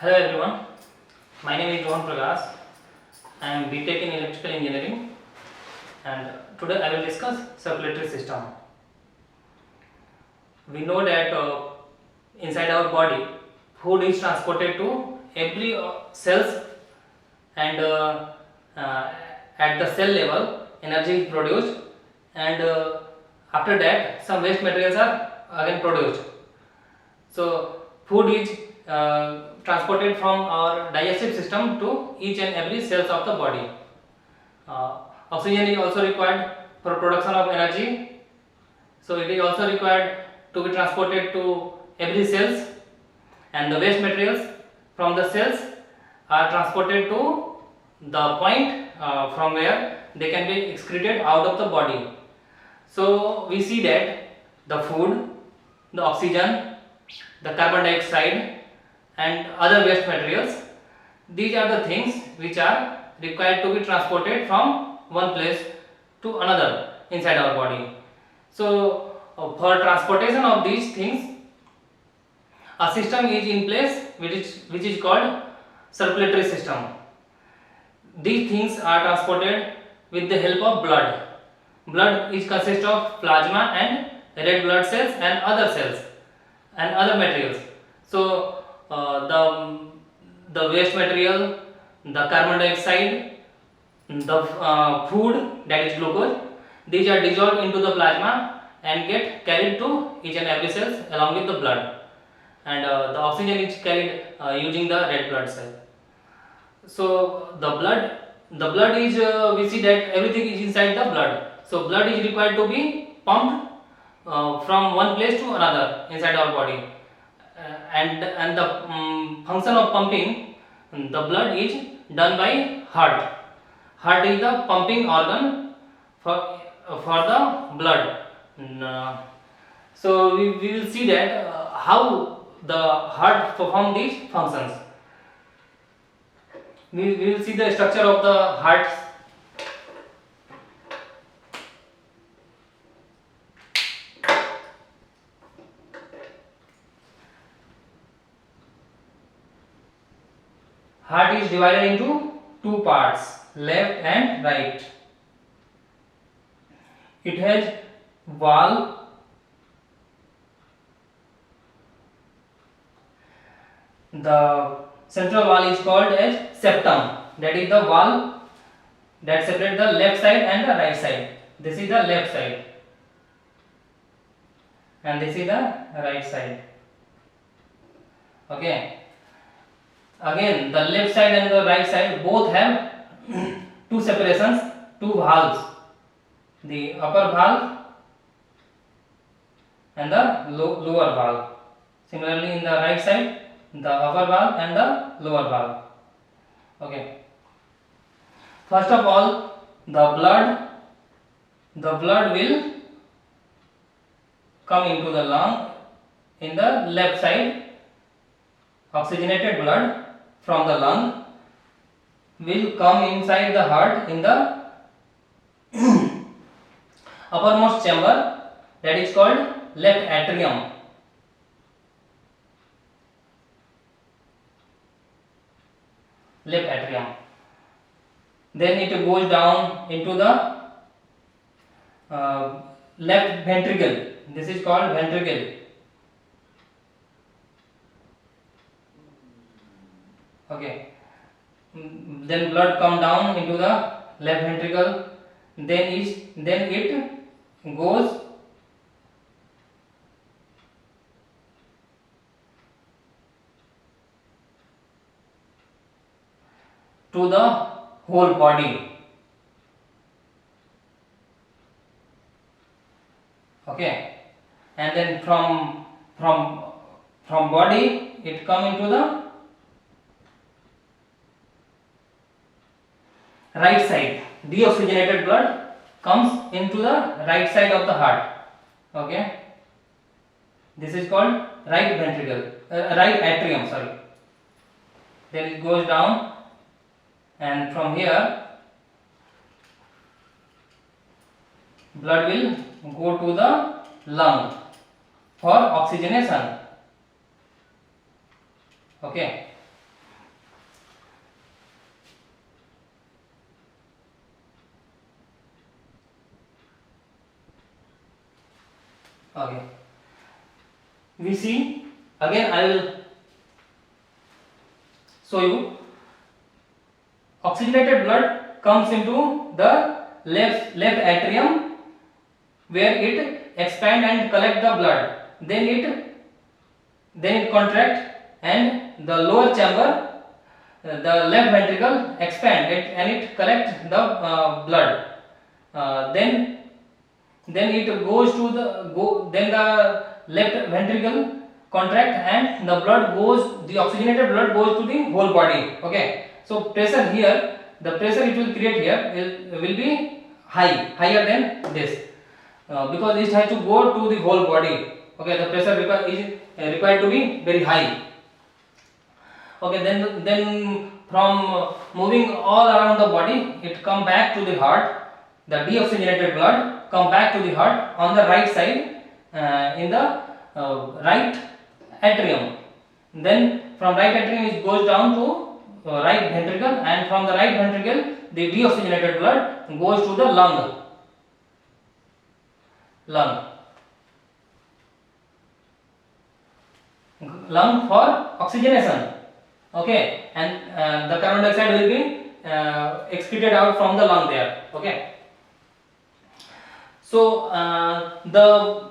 Hello everyone, my name is Rohan Prakash. I am BTech in Electrical Engineering and today I will discuss circulatory system. We know that inside our body food is transported to every cells and at the cell level energy is produced and after that some waste materials are again produced. So food is transported from our digestive system to each and every cells of the body. Oxygen is also required for production of energy, so it is also required to be transported to every cells, and the waste materials from the cells are transported to the point from where they can be excreted out of the body. So we see that the food, the oxygen, the carbon dioxide and other waste materials, these are the things which are required to be transported from one place to another inside our body. So for transportation of these things a system is in place which is called circulatory system. These things are transported with the help of blood. Blood is consist of plasma and red blood cells and other cells and other materials. So the waste material, the carbon dioxide, the food, that is glucose, these are dissolved into the plasma and get carried to each and every cells along with the blood, and the oxygen is carried using the red blood cell. So the blood is we see that everything is inside the blood. So blood is required to be pumped from one place to another inside our body, and the function of pumping the blood is done by heart. Heart is the pumping organ for the blood. So we will see that how the heart perform these functions. We will see the structure of the heart. Heart is divided into two parts, left and right. It has valve, the central valve is called as septum, that is the valve that separates the left side and the right side. This is the left side and this is the right side. Okay, again the left side and the right side both have two separations, two valves, the upper valve and the lower valve. Similarly in the right side, the upper valve and the lower valve. Okay, first of all the blood will come into the lung. In the left side, oxygenated blood from the lung will come inside the heart in the uppermost chamber, that is called left atrium. Left atrium. Then it goes down into the left ventricle. This is called ventricle. Okay. Then blood come down into the left ventricle. Then it goes to the whole body. Okay, and then from body it come into the right side. Deoxygenated blood comes into the right side of the heart. Okay, this is called right ventricle, right atrium, sorry. Then it goes down, and from here blood will go to the lung for oxygenation. Okay, we see, again I will show you. Oxygenated blood comes into the left atrium, where it expand and collect the blood, then it contract, and the lower chamber, the left ventricle expand it and it collect the blood. Then it goes to then the left ventricle contract and the oxygenated blood goes to the whole body. Okay, so pressure here, the pressure it will create here will be higher than this, because it has to go to the whole body. Okay, the pressure is required to be very high. Okay, then from moving all around the body, it come back to the heart. The deoxygenated blood come back to the heart on the right side, in the right atrium. Then from right atrium it goes down to right ventricle, and from the right ventricle the deoxygenated blood goes to the lung for oxygenation. Okay, and the carbon dioxide will be excreted out from the lung there. Okay, so the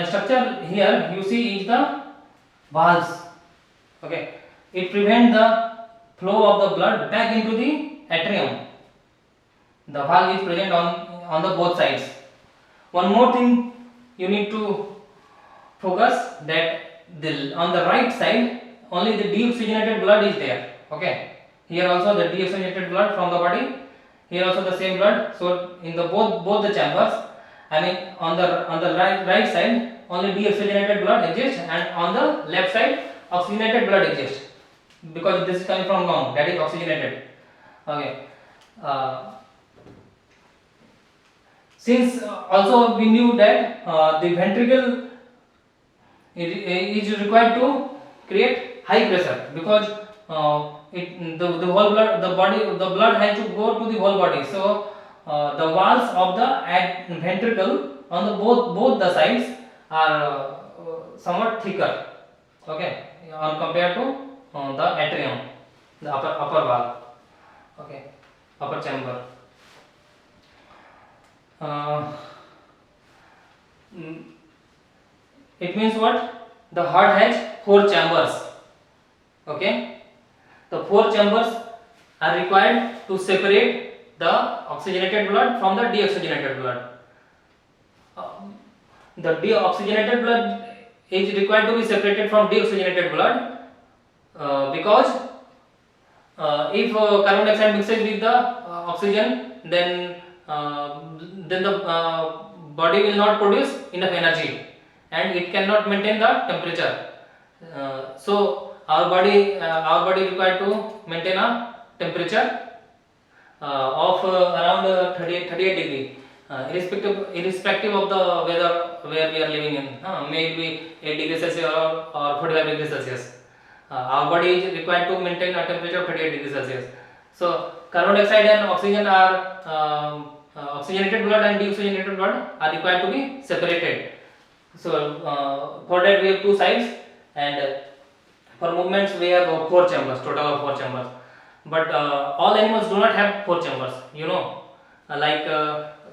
structure here you see is the valves. Okay, it prevents the flow of the blood back into the atrium. The valve is present on the both sides. One more thing you need to focus, that on the right side only the deoxygenated blood is there. Okay, here also the deoxygenated blood from the body, here also the same blood. So in the both the chambers, I mean on the right side only deoxygenated blood exists, and on the left side oxygenated blood exists, because this is coming from lung, that is oxygenated. Okay, since also we knew that the ventricle is required to create high pressure, because the whole blood, the blood has to go to the whole body. So the walls of the ventricle on the both the sides are somewhat thicker. Okay, on compared to the atrium, the upper wall. Okay, upper chamber. It means what? The heart has 4 chambers. Okay, the 4 chambers are required to separate the oxygenated blood from the deoxygenated blood. The deoxygenated blood is required to be separated from deoxygenated blood, because if carbon dioxide mixes with the oxygen, then the body will not produce enough energy, and it cannot maintain the temperature. So our body required to maintain a temperature of around 38 degree, irrespective of the weather where we are living in. May it be 8 degrees Celsius or 45 degrees Celsius. Our body is required to maintain a temperature of 38 degrees Celsius. So carbon dioxide and oxygen are oxygenated blood and deoxygenated blood are required to be separated. So for that we have 2 sides, and for movements we have 4 chambers, total of 4 chambers. But all animals do not have 4 chambers. You know, like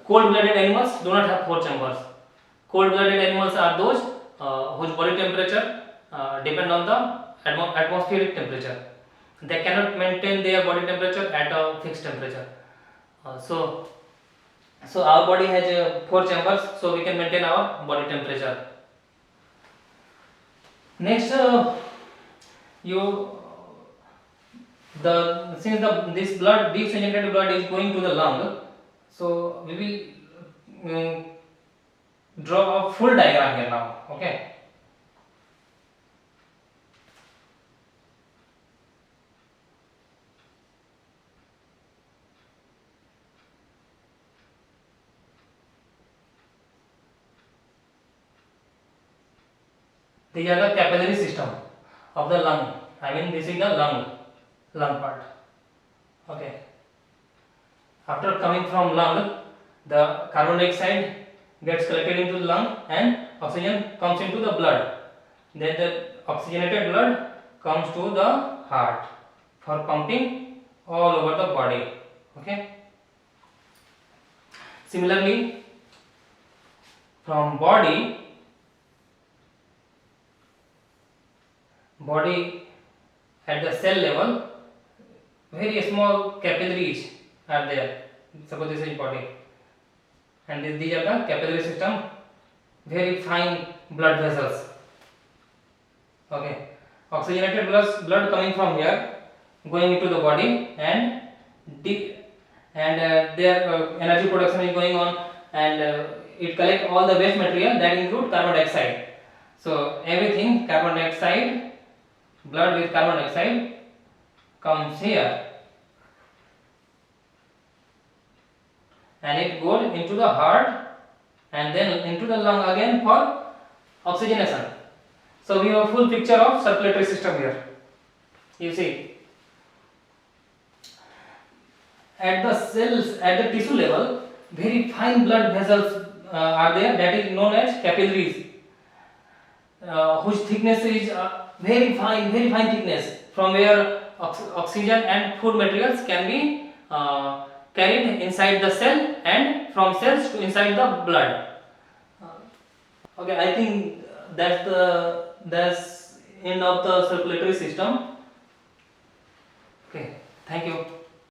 cold-blooded animals do not have 4 chambers. Cold-blooded animals are those whose body temperature depend on the atmospheric temperature. They cannot maintain their body temperature at a fixed temperature. So our body has 4 chambers, so we can maintain our body temperature. Next, this blood, deoxygenated blood, is going to the lung. So we will draw a full diagram here now. Okay. These are the capillary system of the lung. I mean, this is the lung part. Okay. After coming from lung, the carbon dioxide gets collected into the lung and oxygen comes into the blood. Then the oxygenated blood comes to the heart for pumping all over the body. Okay. Similarly, from body at the cell level, very small capillaries are there. Suppose this is body, and these are the capillary system, very fine blood vessels. Okay, oxygenated blood coming from here, going into the body, and their energy production is going on, and it collects all the waste material that include carbon dioxide. So everything carbon dioxide, blood with carbon dioxide comes here, and it goes into the heart and then into the lung again for oxygenation. So we have a full picture of circulatory system here. You see, at the cells, at the tissue level, very fine blood vessels are there, that is known as capillaries, whose thickness is very fine thickness, from where oxygen and food materials can be carried inside the cell and from cells to inside the blood. Okay, I think that's end of the circulatory system. Okay, thank you.